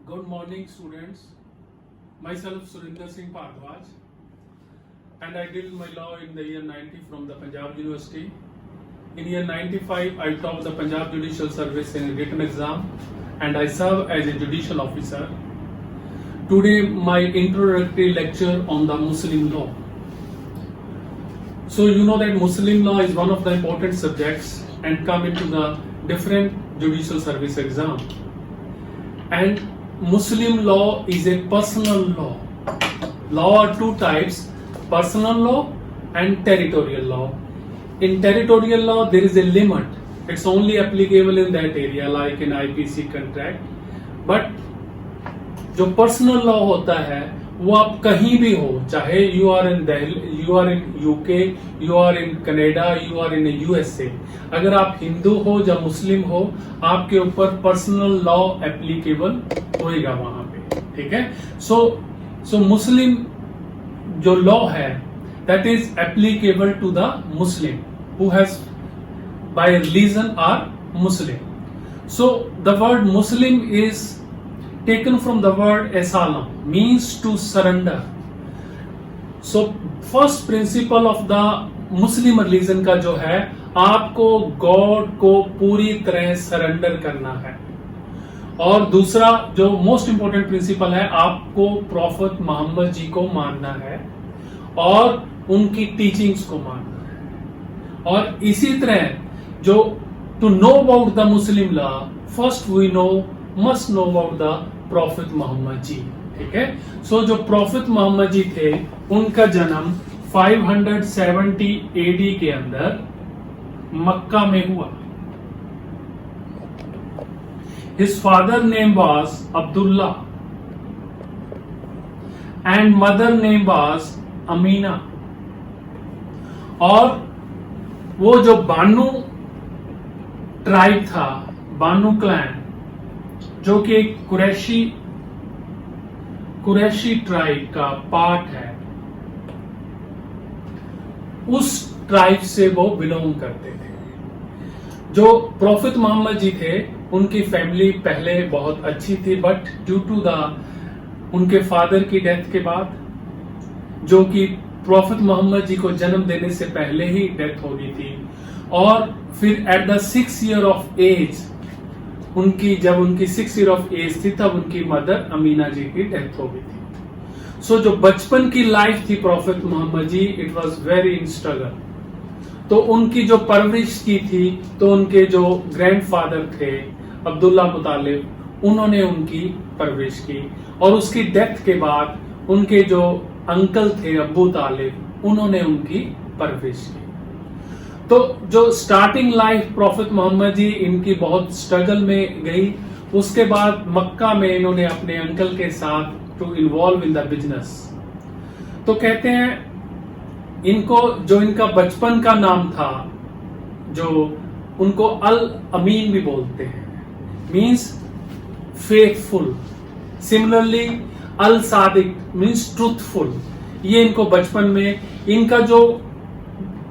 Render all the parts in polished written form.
Good morning, students. Myself Surinder Singh Bhardwaj, and I did my law in the year 90 from the Punjab University. In year 95, I topped the Punjab Judicial Service in a written exam, and I serve as a judicial officer. Today, my introductory lecture on the Muslim law. So you know that Muslim law is one of the important subjects and come into the different judicial service exam. And Muslim law is a personal law. Law are two types, personal law and territorial law. In territorial law, there is a limit. It's only applicable in that area, like in IPC contract. But जो personal law होता है वो आप कहीं भी हो, चाहे you are in Delhi, you are in UK, you are in Canada, you are in USA, अगर आप हिंदू हो या मुस्लिम हो, आपके ऊपर पर्सनल लॉ एप्लीकेबल होएगा वहां पे. ठीक है. सो मुस्लिम जो लॉ है that is applicable to the Muslim who has by religion are Muslim. So the word Muslim is taken from the word asalam, means to surrender. So first principle of the Muslim religion का जो है, आपको God को पूरी तरह surrender करना है. और दूसरा जो मोस्ट इंपॉर्टेंट प्रिंसिपल है, आपको प्रॉफिट मोहम्मद जी को मानना है और उनकी टीचिंग्स को मानना है. और इसी तरह जो to know about the Muslim law, first we must know about the prophet Mohammad ji. ठीक है. सो जो प्रॉफिट मोहम्मद जी थे, उनका जन्म 570 AD के अंदर मक्का में हुआ. His father name was Abdullah and mother name was Amina. और वो जो बानू ट्राइब था, बानू क्लैन, जो कि एक कुरैशी ट्राइब का पार्ट है, उस ट्राइब से वो बिलोंग करते थे. जो प्रॉफिट मोहम्मद जी थे, उनकी फैमिली पहले बहुत अच्छी थी, बट ड्यू टू द उनके फादर की डेथ के बाद, जो कि प्रॉफिट मोहम्मद जी को जन्म देने से पहले ही डेथ हो गई थी, और फिर at the 6 year of age, जब उनकी 6 year ऑफ एज थी, तब उनकी मदर अमीना जी की डेथ हो गई थी. सो जो बचपन की लाइफ थी prophet Mohammad ji, it was very in struggle. तो उनकी जो परवरिश की थी, तो उनके जो ग्रैंडफादर थे अब्दुल्ला मुतालिब, उन्होंने उनकी परवरिश की. और उसकी डेथ के बाद उनके जो अंकल थे अब्बू तालिब, उन्होंने उनकी परवरिश की. तो जो स्टार्टिंग लाइफ प्रॉफिट मोहम्मद जी, इनकी बहुत स्ट्रगल में गई. उसके बाद मक्का में इन्होंने अपने अंकल के साथ to involve in the business. तो कहते हैं इनको जो इनका बचपन का नाम था, जो उनको अल अमीन भी बोलते हैं, मीन्स फेथफुल. सिमिलरली अल सादिक मीन्स ट्रूथफुल. ये इनको बचपन में, इनका जो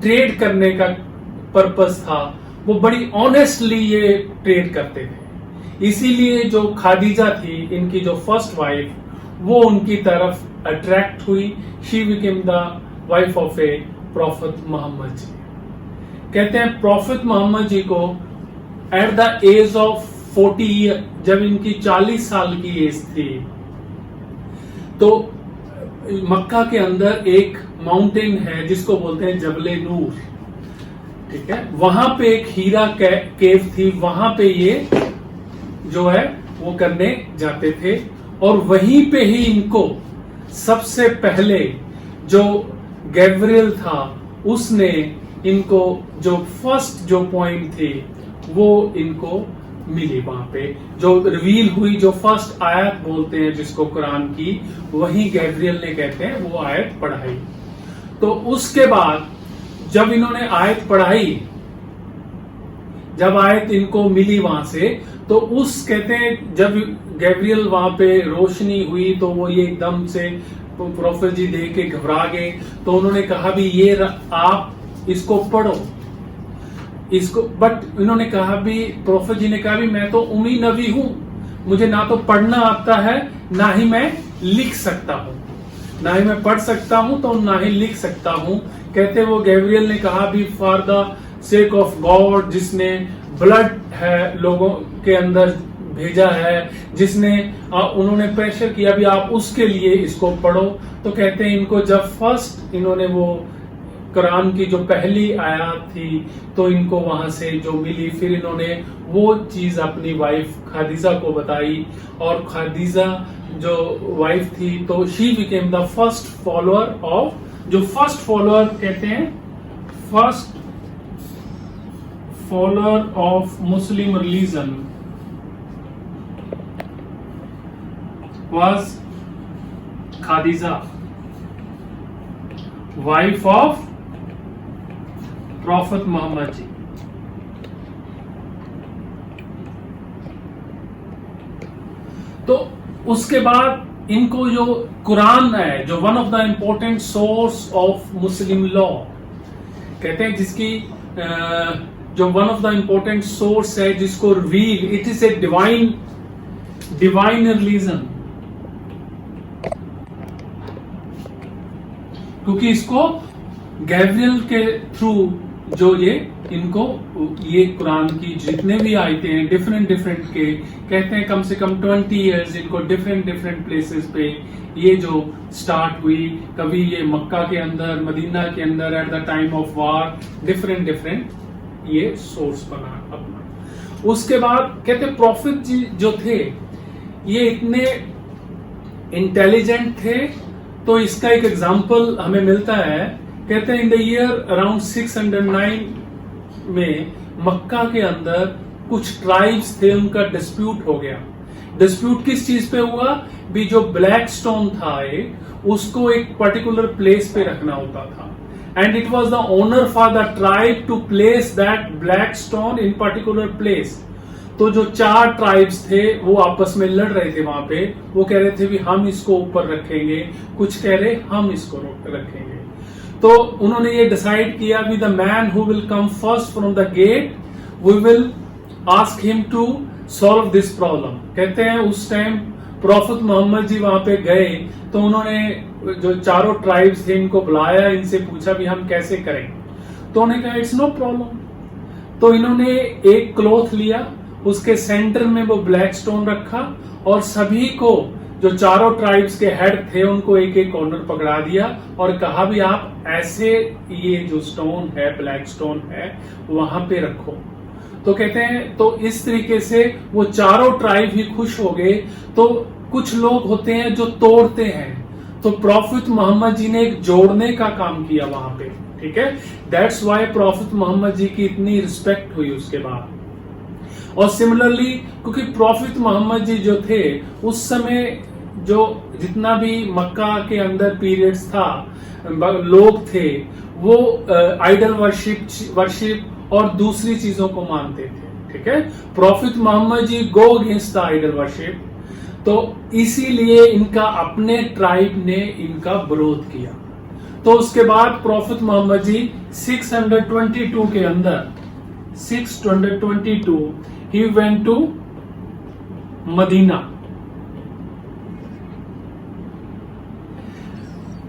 ट्रेड करने का पर्पस था, वो बड़ी ऑनेस्टली ये ट्रेड करते थे. इसीलिए जो खादीजा थी, इनकी जो फर्स्ट वाइफ, वो उनकी तरफ अट्रैक्ट हुई. She became the wife of a prophet Mohammad ji. कहते हैं प्रॉफिट मोहम्मद जी को एट द एज ऑफ 40, जब इनकी 40 साल की एज थी, तो मक्का के अंदर एक माउंटेन है जिसको बोलते हैं जबले नूर. ठीक है. वहां पे एक हीरा केव थी, वहां पे ये जो है वो करने जाते थे. और वहीं पे ही इनको सबसे पहले जो गैब्रियल था, उसने इनको जो फर्स्ट जो पॉइंट थी, वो इनको मिली. वहां पे जो रिवील हुई, जो फर्स्ट आयत बोलते हैं जिसको कुरान की, वही गैब्रियल ने कहते हैं वो आयत पढ़ाई. तो उसके बाद जब इन्होंने आयत पढ़ाई, जब आयत इनको मिली वहां से, तो उस कहते हैं जब गैब्रियल वहां पे रोशनी हुई, तो वो ये एकदम से प्रोफेट जी देख के घबरा गए. तो उन्होंने कहा भी ये आप इसको पढ़ो, इसको. बट इन्होंने कहा भी, प्रोफेट जी ने कहा भी मैं तो उम्मी नबी हूं, मुझे ना तो पढ़ना आता है, ना ही मैं लिख सकता हूं, ना ही मैं पढ़ सकता हूं तो ना ही लिख सकता हूं। कहते वो गैब्रियल ने कहा भी for the sake of God, जिसने ब्लड है लोगों के अंदर भेजा है, जिसने उन्होंने प्रेशर किया भी आप उसके लिए इसको पढ़ो। तो कहते हैं इनको जब फर्स्ट इन्होंने वो कुरान की जो पहली आयत थी तो इनको वहां से जो मिली, फिर इन्होंने वो चीज अपनी वाइफ खादीजा को बताई, और खादीजा जो वाइफ थी तो she became the first follower of, जो फर्स्ट फॉलोअर कहते हैं first follower of Muslim religion was Khadija, wife of Prophet Muhammad जी। तो उसके बाद इनको जो कुरान है, जो one of the important source of Muslim law कहते हैं, जिसकी जो one of the important source है, जिसको reveal, it is a divine religion, क्योंकि इसको गैब्रियल के थ्रू जो इनको ये कुरान की जितने भी आयते हैं डिफरेंट के, कहते हैं कम से कम 20 इयर्स इनको डिफरेंट प्लेसेस पे ये जो स्टार्ट हुई। कभी ये मक्का के अंदर, मदीना के अंदर at the time of war, different ये सोर्स बना अपना। उसके बाद कहते हैं प्रॉफिट जी जो थे ये इतने इंटेलिजेंट थे, तो इसका एक एग्जाम्पल हमें मिलता है। कहते हैं इन द ईयर अराउंड 609 में मक्का के अंदर कुछ ट्राइब्स थे, उनका डिस्प्यूट हो गया। डिस्प्यूट किस चीज पे हुआ भी, जो ब्लैक स्टोन था उसको एक पर्टिकुलर प्लेस पे रखना होता था, and it was the honour for the tribe to place that black stone in particular place. तो जो 4 ट्राइब्स थे वो आपस में लड़ रहे थे वहां पे, वो कह रहे थे भी हम इसको ऊपर रखेंगे, कुछ कह रहे हम इसको रखेंगे। तो उन्होंने ये डिसाइड किया भी the man who will come first from the gate we will ask him to solve this problem. कहते हैं उस टाइम प्रॉफिट मोहम्मद जी वहां पे गए तो उन्होंने जो चारों ट्राइब्स थे इनको बुलाया, इनसे पूछा भी हम कैसे करें। तो उन्होंने कहा इट्स नो प्रॉब्लम। तो इन्होंने एक क्लॉथ लिया, उसके सेंटर में वो ब्लैक स्टोन रखा, और सभी को जो चारों ट्राइब्स के हेड थे उनको एक कॉर्नर पकड़ा दिया और कहा भी आप ऐसे ये जो स्टोन है, ब्लैक स्टोन है, वहां पे रखो। तो कहते हैं तो इस तरीके से वो चारों ट्राइब ही खुश हो गए। तो कुछ लोग होते हैं जो तोड़ते हैं, तो प्रॉफिट मोहम्मद जी ने एक जोड़ने का काम किया वहां पे, ठीक है। दैट्स वाई प्रॉफिट मोहम्मद जी की इतनी रिस्पेक्ट हुई उसके बाद। और सिमिलरली क्योंकि प्रॉफिट मोहम्मद जी जो थे उस समय जो जितना भी मक्का के अंदर पीरियड्स था, लोग थे वो आइडल वर्शिप और दूसरी चीजों को मानते थे, ठीक है। Prophet Mohammad ji go against the idol worship, तो इसीलिए इनका अपने ट्राइब ने इनका विरोध किया। तो उसके बाद प्रॉफिट मोहम्मद जी 622 के अंदर 622 he went to मदीना।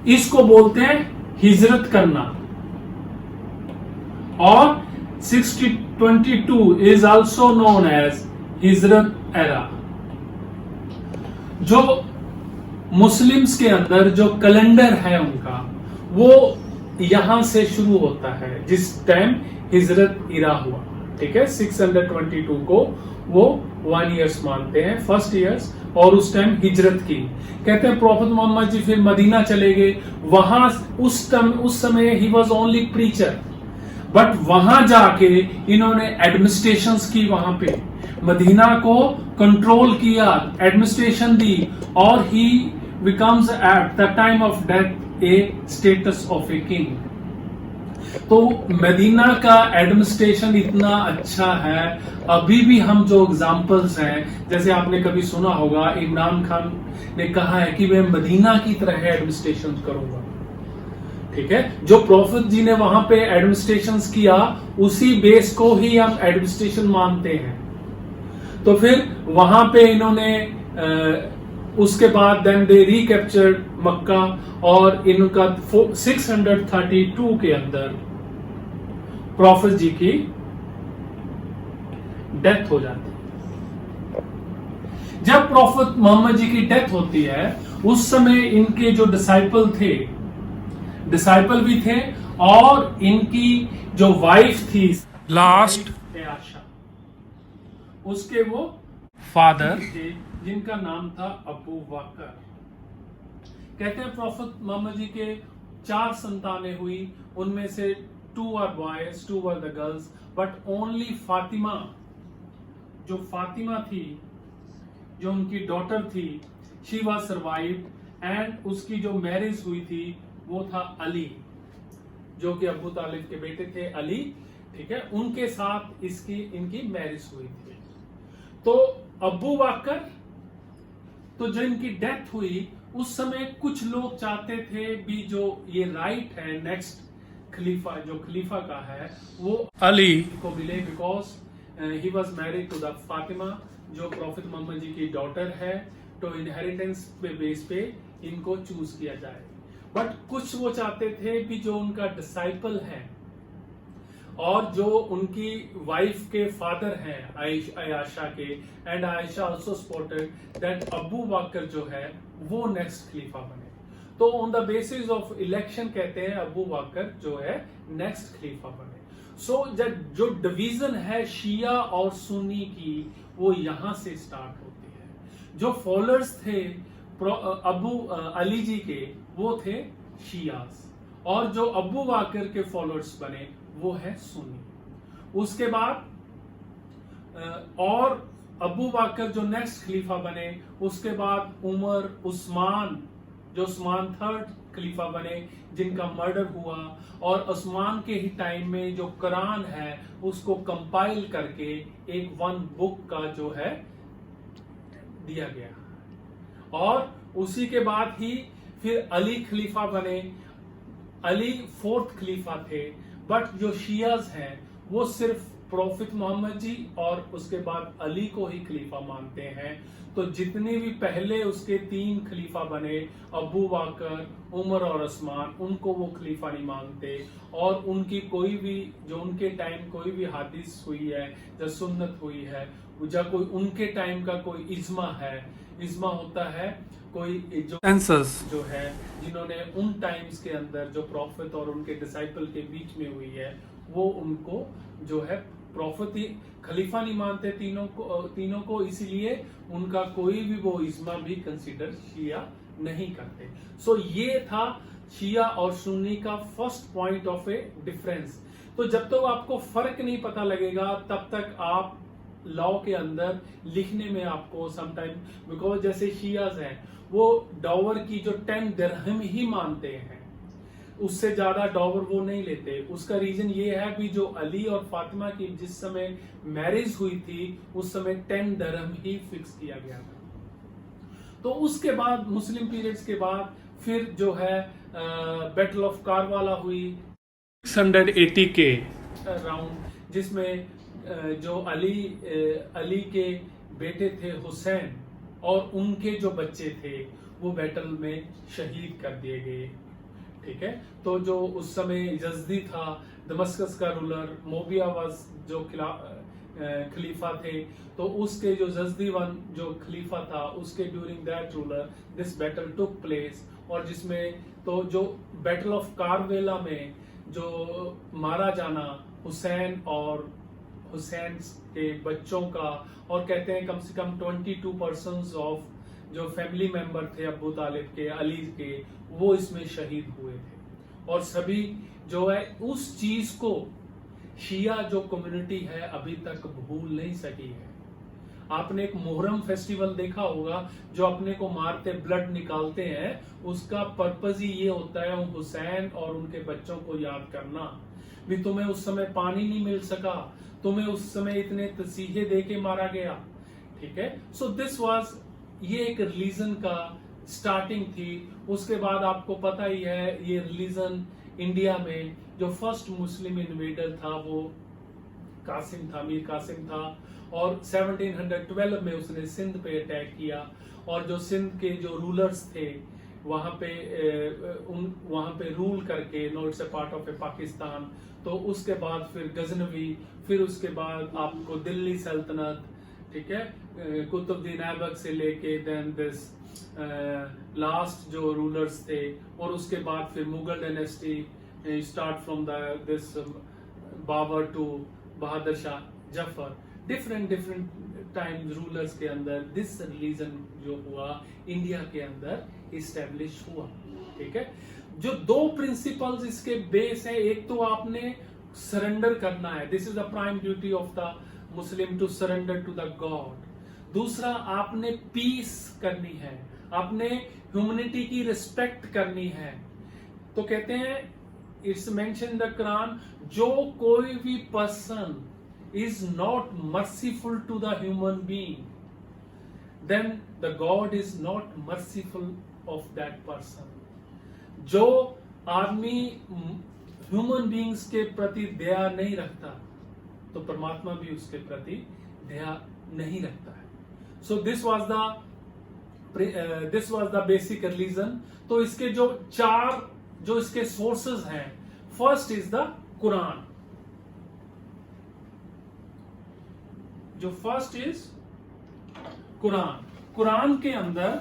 इसको बोलते हैं हिजरत करना। और 622 इज ऑल्सो नोन एज हिजरत एरा। जो मुस्लिम्स के अंदर जो कैलेंडर है उनका, वो यहां से शुरू होता है जिस टाइम हिजरत इरा हुआ, ठीक है। 622 को वो 1 ईयर्स मानते हैं, फर्स्ट ईयर्स, और उस टाइम हिजरत की। कहते हैं प्रॉफिट मोहम्मद जी फिर मदीना चले गए। वहां उस समय he was only preacher, but वहां जाके इन्होंने एडमिनिस्ट्रेशंस की, वहां पे मदीना को कंट्रोल किया, एडमिनिस्ट्रेशन दी, और ही becomes at the time of death a status of a king. तो मदीना का एडमिनिस्ट्रेशन इतना अच्छा है, अभी भी हम जो एग्जाम्पल्स हैं, जैसे आपने कभी सुना होगा इमरान खान ने कहा है कि मैं मदीना की तरह एडमिनिस्ट्रेशन करूंगा, ठीक है। जो प्रॉफिट जी ने वहां पे एडमिनिस्ट्रेशन किया उसी बेस को ही हम एडमिनिस्ट्रेशन मानते हैं। तो फिर वहां पे इन्होंने उसके बाद देन दे रिकैप्चर्ड मक्का, और इनका 632 के अंदर प्रॉफिट जी की डेथ हो जाती है। जब प्रॉफिट मोहम्मद जी की डेथ होती है, उस समय इनके जो डिसाइपल भी थे, और इनकी जो वाइफ थी लास्ट आयशा, उसके वो फादर थे जिनका नाम था अबू बकर। कहते हैं प्रॉफिट मोहम्मद जी के 4 संतानें हुई, उनमें से 2 are boys, 2 are the girls, but only Fatima, जो फातिमा थी, जो उनकी डॉटर थी, शी वाज सर्वाइव्ड, एंड उसकी जो मैरिज हुई थी वो था अली, जो कि अबू तालिब के बेटे थे अली, ठीक है, उनके साथ इनकी मैरिज हुई थी। तो अबू बकर, तो जो इनकी डेथ हुई उस समय कुछ लोग चाहते थे भी जो ये राइट है नेक्स्ट खलीफा, जो खलीफा का है, वो अली को मिले, because he was married to the Fatima, जो प्रॉफिट मोहम्मद जी की डॉटर है, तो इनहेरिटेंस पे बेस पे इनको चूज किया जाए। बट कुछ वो चाहते थे कि जो उनका डिसाइपल है और जो उनकी वाइफ के फादर हैं आयशा के, and Aisha also supported that Abu Bakr जो है वो नेक्स्ट खलीफा बने। तो on the basis of election कहते हैं अबू बकर जो है नेक्स्ट खलीफा बने। सो जो डिवीजन है शिया और सुन्नी की, वो यहां से स्टार्ट होती है। जो फॉलोअर्स थे अबू अली जी के, वो थे शियास, और जो अबू बकर के फॉलोअर्स बने वो है सुन्नी। उसके बाद और अबू बकर जो नेक्स्ट खलीफा बने, उसके बाद उमर, उस्मान, जो उस्मान 3rd खलीफा बने, जिनका मर्डर हुआ, और उस्मान के ही टाइम में जो कुरान है उसको कंपाइल करके एक 1 बुक का जो है दिया गया, और उसी के बाद ही फिर अली खलीफा बने। अली 4th खलीफा थे, बट जो शियाज हैं वो सिर्फ प्रॉफिट मोहम्मद जी और उसके बाद अली को ही खलीफा मानते हैं। तो जितने भी पहले उसके 3 खलीफा बने, अबू बकर, उमर और उस्मान, उनको वो खलीफा नहीं मानते, और उनकी कोई भी जो उनके टाइम कोई भी हादिस हुई है, जो सुन्नत हुई है, या कोई उनके टाइम का कोई इज्मा है, इज्मा होता है कोई जो सेंसस जो है जिन्होंने उन टाइम्स के अंदर जो प्रॉफिट और उनके डिसाइपल के बीच में हुई है, वो उनको जो है प्रॉफिट ही खलीफा नहीं मानते तीनों को, इसीलिए उनका कोई भी वो इज्मा भी कंसीडर शिया नहीं करते। सो ये था शिया और सुन्नी का first point of A difference. तो जब तक आपको फर्क नहीं पता लगेगा तब तक आप लॉ के अंदर लिखने में आपको समटाइम, बिकॉज जैसे शियाज हैं वो डॉवर की जो 10 दिरहम ही मानते हैं, उससे ज्यादा डॉवर वो नहीं लेते। उसका रीजन ये है भी जो अली और फातिमा की जिस समय मैरिज हुई थी उस समय 10 दिरहम ही फिक्स किया गया था। तो उसके बाद मुस्लिम पीरियड्स के बाद फिर जो है बैटल ऑफ कारवाला हुई 680 के राउंड, जिसमें जो अली के बेटे थे हुसैन और उनके जो बच्चे थे वो बैटल में शहीद कर दिए गए, ठीक है। तो जो उस समय यजदी था, दमस्कस का रूलर, मोबिया वाज जो खलीफा थे, तो उसके जो यजदी वन जो खलीफा था उसके during that ruler this battle took place, और जिसमें तो जो बैटल ऑफ कारवेला में जो मारा जाना हुसैन और हुसैन के बच्चों का, और कहते हैं कम से कम 22 पर्सन्स ऑफ जो फैमिली मेंबर थे अबू तालिब के, अली के, वो इसमें शहीद हुए थे। और सभी जो है उस चीज को शिया जो कम्युनिटी है अभी तक भूल नहीं सकी है। आपने एक मुहर्रम फेस्टिवल देखा होगा, जो अपने को मारते ब्लड निकालते हैं, उसका पर्पज ही ये होता है हुसैन और उनके बच्चों को याद करना। भी तुम्हें उस समय पानी नहीं मिल सका, तुम्हें उस समय इतने तसीहे दे के मारा गया, ठीक है। सो दिस वाज, ये एक रिलीजन का स्टार्टिंग थी। उसके बाद आपको पता ही है ये रिलीजन इंडिया में जो फर्स्ट मुस्लिम इन्वेडर था वो कासिम था, मीर कासिम था, और 1712 में उसने सिंध पे अटैक किया, और जो सिंध के जो रूलर्स थे वहां पे रूल करके, no it's a part of a Pakistan. तो उसके बाद फिर गजनवी, फिर उसके बाद आपको दिल्ली सल्तनत, ठीक है, कुतुबुद्दीन ऐबक से लेके देन दिस लास्ट जो रूलर्स थे, और उसके बाद फिर Mughal dynasty start from this Babur to Bahadur Shah Zafar, different times rulers के अंदर दिस रिलीजन जो हुआ इंडिया के अंदर इस्टेब्लिश हुआ। ठीक है, जो दो प्रिंसिपल्स इसके बेस है, एक तो आपने सरेंडर करना है, this is the prime duty of the Muslim to surrender to the God. दूसरा, आपने पीस करनी है, आपने ह्यूमैनिटी की रिस्पेक्ट करनी है। तो कहते हैं, इट्स मेंशन द कुरान, जो कोई भी person is not merciful to the human being, then the God is not merciful of that person. जो आदमी ह्यूमन बींग्स के प्रति दया नहीं रखता, तो परमात्मा भी उसके प्रति दया नहीं रखता है। So this was the basic religion. तो इसके जो चार जो इसके सोर्सेज हैं, फर्स्ट इज द कुरान। जो फर्स्ट इज कुरान, कुरान के अंदर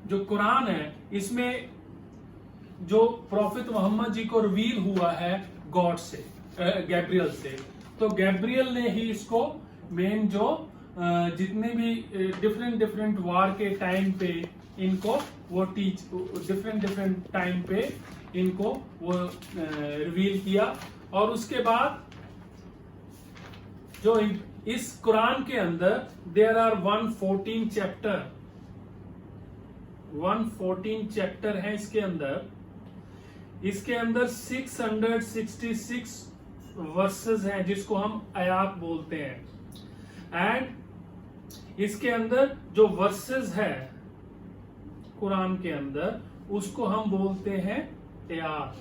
जो कुरान है, इसमें जो प्रॉफिट मोहम्मद जी को रिवील हुआ है गॉड से, गैब्रियल से, तो गैब्रियल ने ही इसको मेन जो जितने भी डिफरेंट वार के टाइम पे इनको वो डिफरेंट टाइम पे इनको वो रिवील किया। और उसके बाद जो इस कुरान के अंदर देयर आर 114 चैप्टर, 114 चैप्टर है इसके अंदर। इसके अंदर 666 वर्सेस हैं जिसको हम आयात बोलते हैं। एंड इसके अंदर जो वर्सेस है कुरान के अंदर, उसको हम बोलते हैं आयात,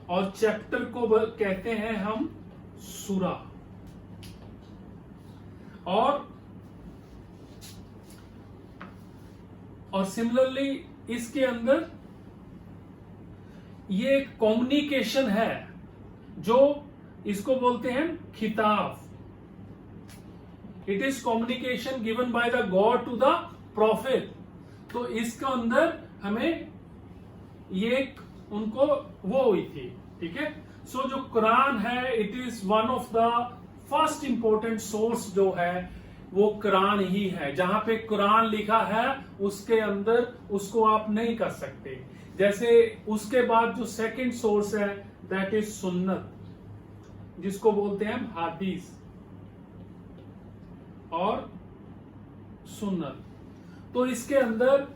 और चैप्टर को कहते हैं हम सूरा। और सिमिलरली इसके अंदर ये एक कम्युनिकेशन है, जो इसको बोलते हैं खिताब। It is communication given by the God to the prophet. तो इसका अंदर हमें ये उनको वो हुई थी। ठीक है, सो जो कुरान है, it is one of the first important source जो है वो कुरान ही है। जहां पे कुरान लिखा है उसके अंदर उसको आप नहीं कर सकते। जैसे उसके बाद जो सेकंड सोर्स है दैट इज सुन्नत, जिसको बोलते हैं हम हादीस और सुन्नत। तो इसके अंदर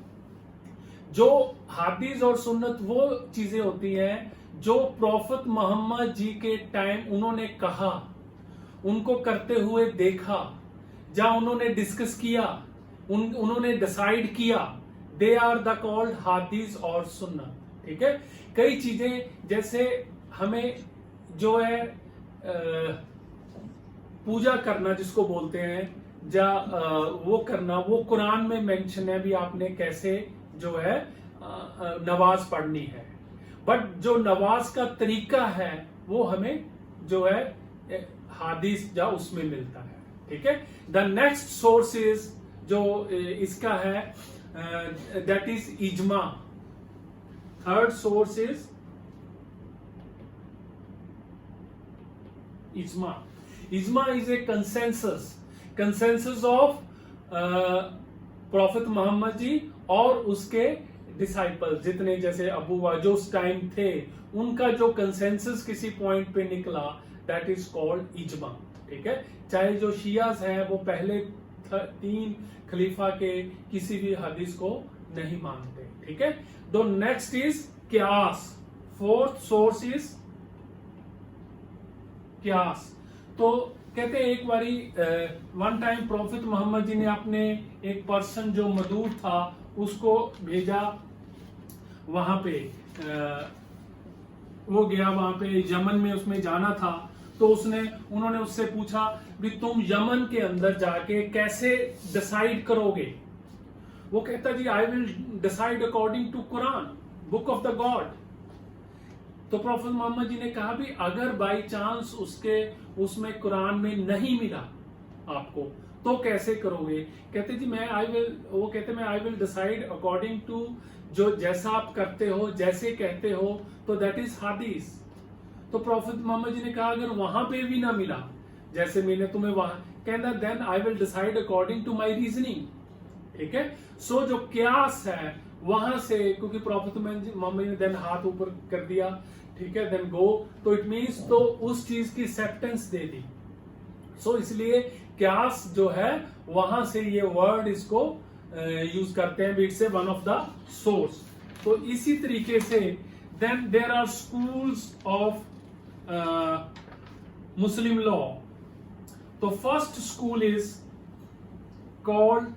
जो हादीस और सुन्नत वो चीजें होती हैं जो प्रॉफिट मोहम्मद जी के टाइम उन्होंने कहा, उनको करते हुए देखा, जहां उन्होंने डिस्कस किया, उन्होंने डिसाइड किया, दे आर द कॉल्ड हादीस और सुन्नत। ठीक है, कई चीजें जैसे हमें जो है पूजा करना जिसको बोलते हैं, वो करना, वो कुरान में मेंशन है भी आपने कैसे जो है नमाज पढ़नी है। बट जो नमाज का तरीका है वो हमें जो है हादीस जा उसमें मिलता है। ठीक है, द नेक्स्ट सोर्स इज जो इसका है दैट इज इजमा। थर्ड सोर्स इज इजमा। इजमा is a consensus of prophet Mohammad ji और उसके डिसाइपल, जितने जैसे अबू जो उस टाइम थे, उनका जो कंसेंसस किसी पॉइंट पे निकला दैट इज कॉल्ड इजमा। ठीक है, चाहे जो शियाज हैं वो पहले 3 खलीफा के किसी भी हदीस को नहीं मानते। ठीक है, तो नेक्स्ट इज क्यास। फोर्थ सोर्स इज क्यास। तो कहते हैं एक बारी one time profit Mohammad ji ने अपने एक पर्सन जो मदूर था उसको भेजा वहां पे, वो गया वहां पे यमन में उसमें जाना था। तो उन्होंने उससे पूछा भी तुम यमन के अंदर जाके कैसे डिसाइड करोगे? वो कहता जी I will decide according to Quran, book of the God. तो प्रॉफेट मोहम्मद जी ने कहा भी अगर बाई चांस उसमें कुरान में नहीं मिला आपको तो कैसे करोगे? कहते जी मैं I will decide according to जो जैसा आप करते हो, जैसे कहते हो, तो दैट इज हदीस। तो प्रॉफेट मोहम्मद जी ने कहा अगर वहां पे भी ना मिला जैसे मैंने तुम्हें वहां कहना, then I will decide according to my reasoning. ठीक है, सो जो क्यास है वहां से, क्योंकि प्रॉफेट मोहम्मद ने देन हाथ ऊपर कर दिया, ठीक है, देन गो, तो इट मीन्स तो उस चीज की एक्सेप्टेंस दे दी। सो इसलिए क्यास जो है वहां से ये वर्ड इसको यूज करते हैं, it's a one of the source. तो इसी तरीके से then there are schools of Muslim law. तो first school is called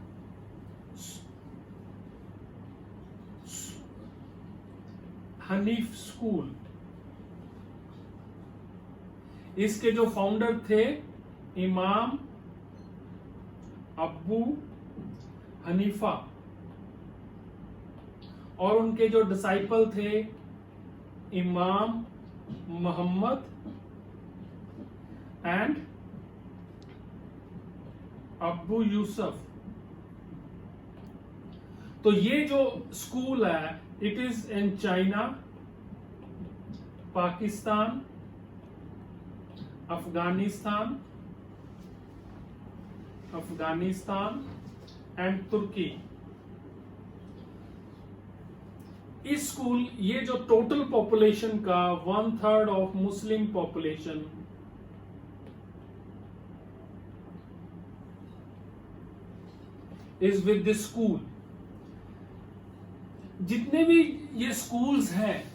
Hanif school. इसके जो फाउंडर थे इमाम अबू हनीफा, और उनके जो डिसाइपल थे इमाम मोहम्मद एंड अबू यूसुफ। तो ये जो स्कूल है it is in China, Pakistan, Afghanistan and Turkey. इस स्कूल, ये जो टोटल पॉपुलेशन का 1/3 of Muslim population is with this school. जितने भी ये स्कूल्स हैं,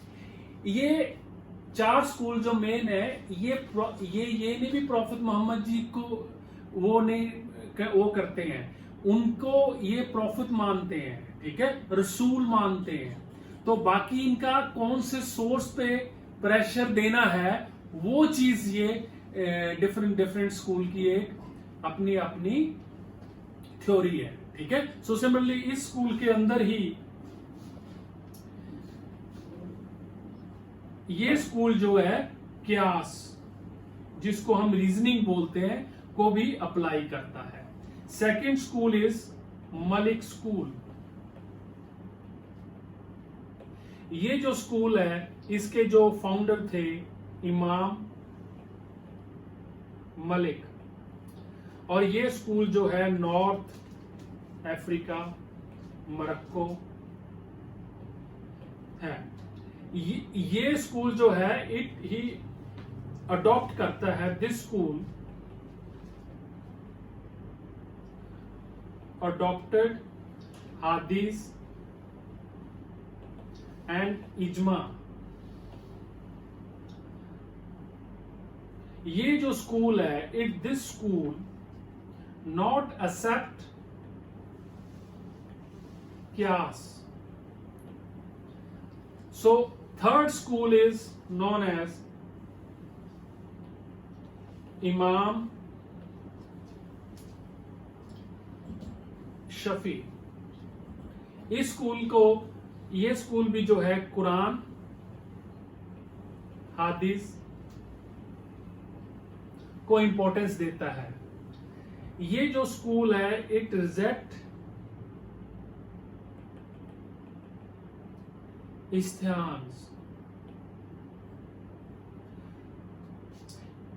ये 4 स्कूल जो मेन है, ये नहीं भी प्रॉफेट मोहम्मद जी को वो करते हैं, उनको ये प्रॉफेट मानते हैं, ठीक है, रसूल मानते हैं। तो बाकी इनका कौन से सोर्स पे प्रेशर देना है वो चीज ये डिफरेंट स्कूल की एक अपनी अपनी थ्योरी है, ठीक है। सो सिमिलरली इस स्कूल के अंदर ही ये स्कूल जो है क्यास, जिसको हम रीजनिंग बोलते हैं, को भी अप्लाई करता है। Second school is Malik school. ये जो स्कूल है इसके जो फाउंडर थे इमाम मलिक, और ये स्कूल जो है नॉर्थ अफ्रीका, मोरक्को है। ये स्कूल जो है इट ही अडॉप्ट करता है, दिस स्कूल अडॉप्टेड हादीस एंड इजमा। ये जो स्कूल है दिस स्कूल नॉट एक्सेप्ट क्यास। So third school is known as Imam Shafi. इस स्कूल को, ये स्कूल भी जो है कुरान, हादीस को इंपॉर्टेंस देता है। ये जो स्कूल है इट रिजेक्ट इस्तेहान्स।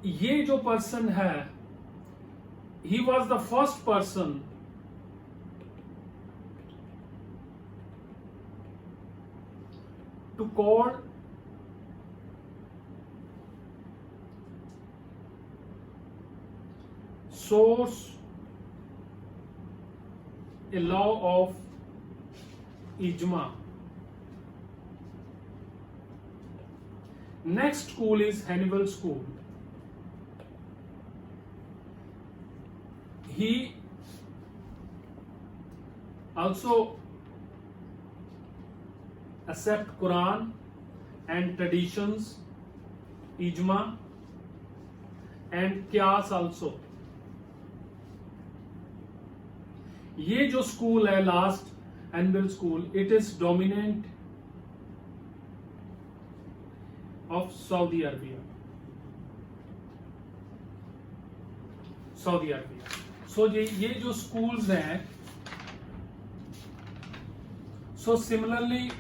ये जो पर्सन है he was the first person to call source a law of ijma. Next school is Hannibal School. He also accept Quran and traditions, ijma, and क्यास ऑल्सो। ये जो स्कूल है last annual school, it is dominant of Saudi Arabia. Saudi Arabia. So ये जो schools हैं, so similarly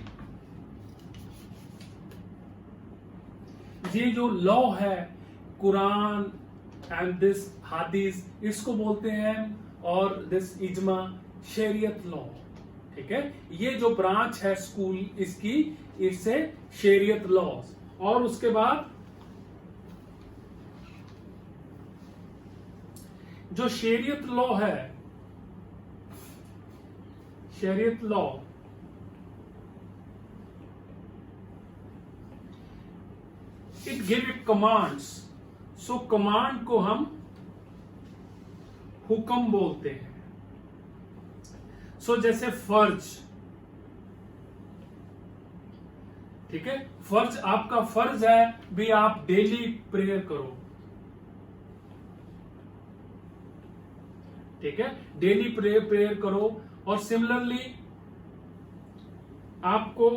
ये जो law है, कुरान एंड दिस हादीस, इसको बोलते हैं, और दिस इजमा शरीयत लॉ। ठीक है, ये जो ब्रांच है स्कूल इसकी, इससे शरीयत लॉज। और उसके बाद जो शरीयत लॉ है, शरीयत law it give commands. So command को हम हुक्म बोलते हैं। सो जैसे फर्ज, ठीक है, फर्ज, आपका फर्ज है भी आप डेली प्रेयर करो। ठीक है, डेली प्रेयर करो। और सिमिलरली आपको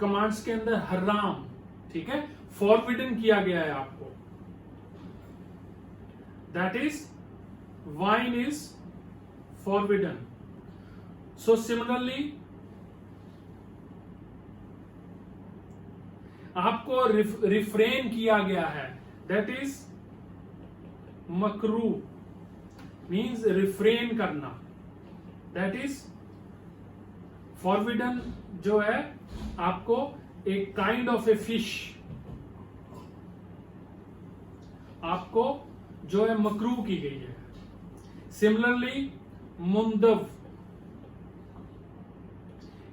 कमांड्स के अंदर हराम, ठीक है, फॉरबिडन किया गया है आपको, that is wine is forbidden. So similarly आपको रिफ्रेन किया गया है, that is Makru, means refrain करना, दैट इज फॉरबिडन जो है आपको एक काइंड ऑफ ए फिश, आपको जो है मकरू की गई है। सिमिलरली मुंदव,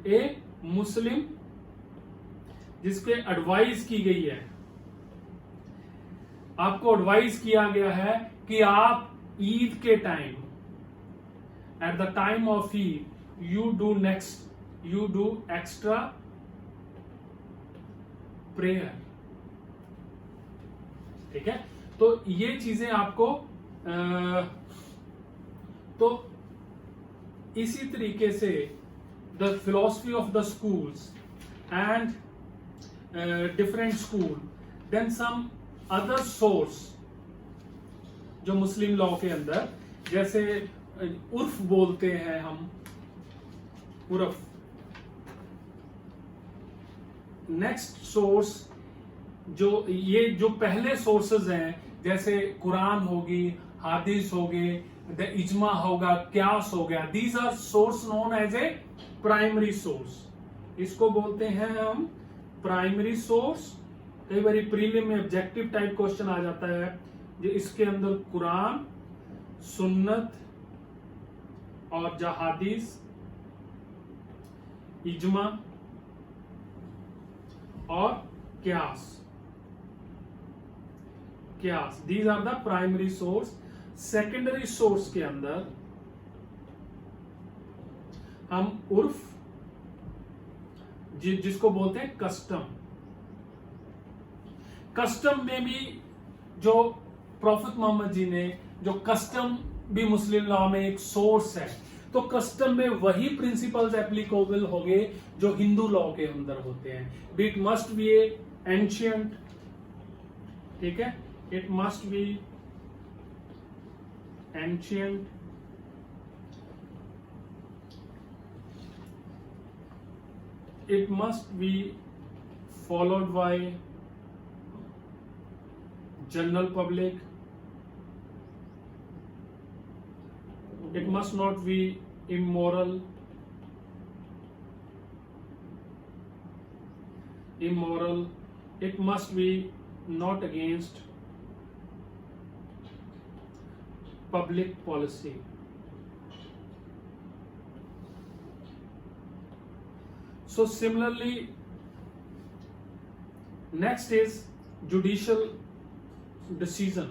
ए मुस्लिम जिसके एडवाइस की गई है, आपको एडवाइस किया गया है कि आप ईद के time, at the time of Eid, you do extra prayer. ठीक है, तो ये चीजें आपको तो इसी तरीके से the philosophy of the schools and different school, then some other source जो मुस्लिम लॉ के अंदर, जैसे उर्फ बोलते हैं हम, उर्फ। नेक्स्ट सोर्स जो पहले सोर्सेज हैं, जैसे कुरान होगी, हादीस होगी, द इजमा होगा, क्यास हो गया, these are source known as a primary source. इसको बोलते हैं हम प्राइमरी सोर्स। कई बार प्रीलिम में ऑब्जेक्टिव टाइप क्वेश्चन आ जाता है, जो इसके अंदर कुरान, सुन्नत और जहादीस, इजमा और क्यास, these are the primary source. Secondary source के अंदर हम उर्फ, जिसको बोलते हैं कस्टम। कस्टम में भी जो प्रॉफिट मोहम्मद जी ने, जो कस्टम भी मुस्लिम लॉ में एक सोर्स है, तो कस्टम में वही प्रिंसिपल्स एप्लीकेबल होंगे जो हिंदू लॉ के अंदर होते हैं। B it must be ancient, ठीक है, it must be ancient, it must be followed by general public, it must not be immoral, it must be not against public policy. So similarly, next is judicial decision.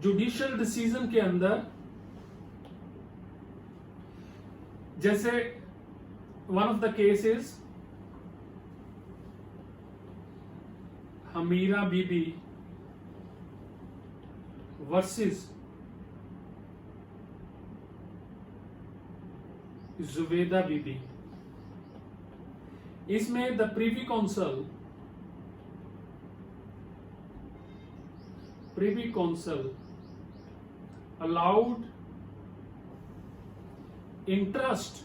Judicial decision के अंदर जैसे one of the cases Hamira Bibi versus Zubaida Bibi. इसमें the Privy Council allowed interest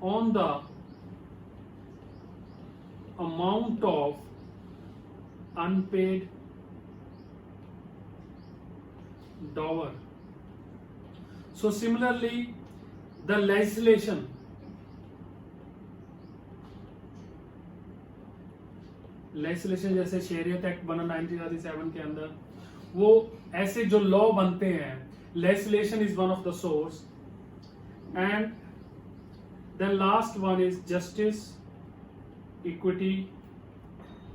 on the amount of unpaid dower. So similarly, the legislation जैसे शरीयत act बना 1937 के अंदर, वो ऐसे जो लॉ बनते हैं, legislation is one of the source, and the last one is justice, equity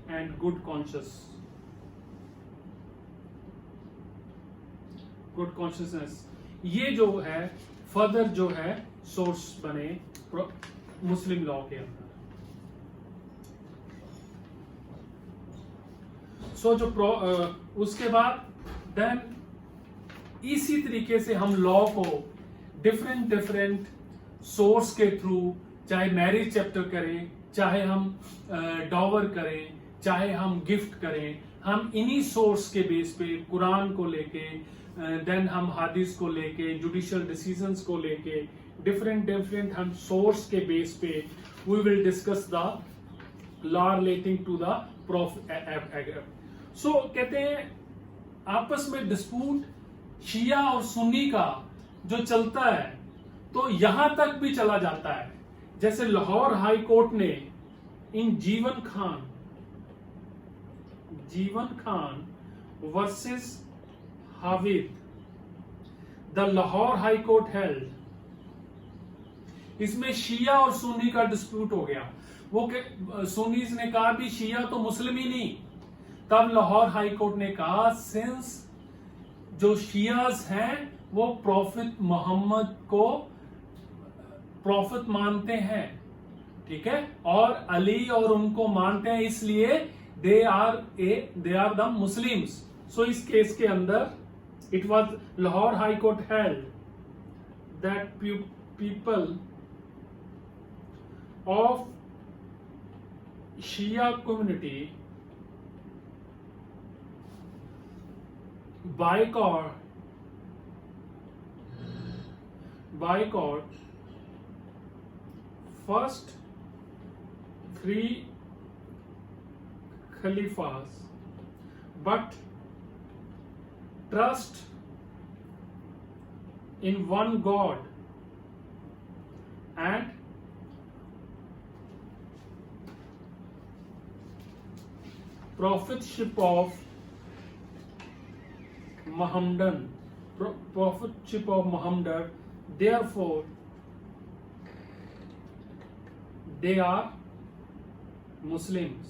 and good consciousness। ये जो है फर्दर जो है सोर्स बने मुस्लिम लॉ के अंदर। उसके बाद देन इसी तरीके से हम लॉ को डिफरेंट सोर्स के थ्रू, चाहे मैरिज चैप्टर करें, चाहे हम डॉवर करें, चाहे हम गिफ्ट करें, हम इन्हीं सोर्स के बेस पे कुरान को लेके, देन हम हादिस को लेके, जुडिशियल डिसीजंस को लेके, डिफरेंट हम सोर्स के बेस पे we will discuss the law relating to the profit. So कहते हैं आपस में डिस्प्यूट शिया और सुन्नी का जो चलता है तो यहां तक भी चला जाता है। जैसे लाहौर हाई कोर्ट ने in Jiwan Khan versus Havid, the Lahore high court held, इसमें शिया और सुन्नी का डिस्प्यूट हो गया। वो सुन्नीज ने कहा भी शिया तो मुस्लिम ही नहीं, तब लाहौर हाई कोर्ट ने कहा सिंस जो शियाज हैं वो प्रॉफिट मोहम्मद को प्रॉफिट मानते हैं, ठीक है, और अली और उनको मानते हैं, इसलिए they are the Muslims. So इस केस के अंदर it was Lahore high court held that people of Shia community boycott first 3 Khalifas, but trust in one God and prophetship of Muhammad, therefore they are Muslims।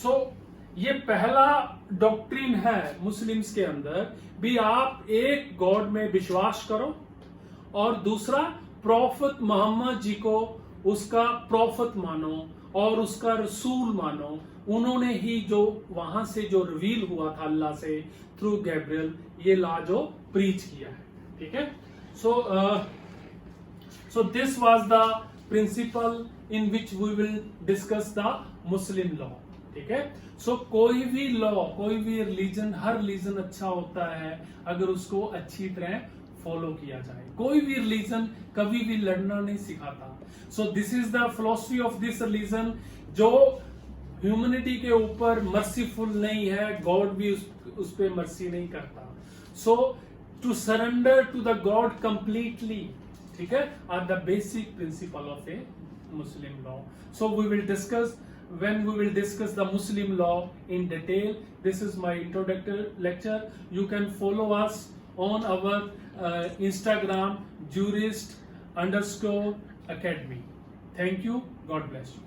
सो ये पहला doctrine है Muslims के अंदर भी, आप एक गॉड में विश्वास करो, और दूसरा प्रॉफिट मोहम्मद जी को उसका प्रॉफिट मानो और उसका रसूल मानो। उन्होंने ही जो वहां से जो रिवील हुआ था अल्लाह से थ्रू गैब्रियल, ये लॉ जो प्रीच किया है, ठीक है। So this was the principle in which we will discuss the Muslim law, ठीक है। सो कोई भी लॉ, कोई भी रिलीजन, हर रिलीजन अच्छा होता है अगर उसको अच्छी तरह फॉलो किया जाए। कोई भी रिलीजन कभी भी लड़ना नहीं सिखाता। So this is the philosophy of this religion, जो ह्यूमैनिटी के ऊपर मर्सीफुल नहीं है, गॉड भी उस पर मर्सी नहीं करता। So to surrender to the God completely, ठीक है, are the basic principle of a Muslim law. So we will discuss when we will discuss the Muslim law in detail. This is my introductory lecture. You can follow us on our Instagram, jurist_academy. Thank you. God bless you.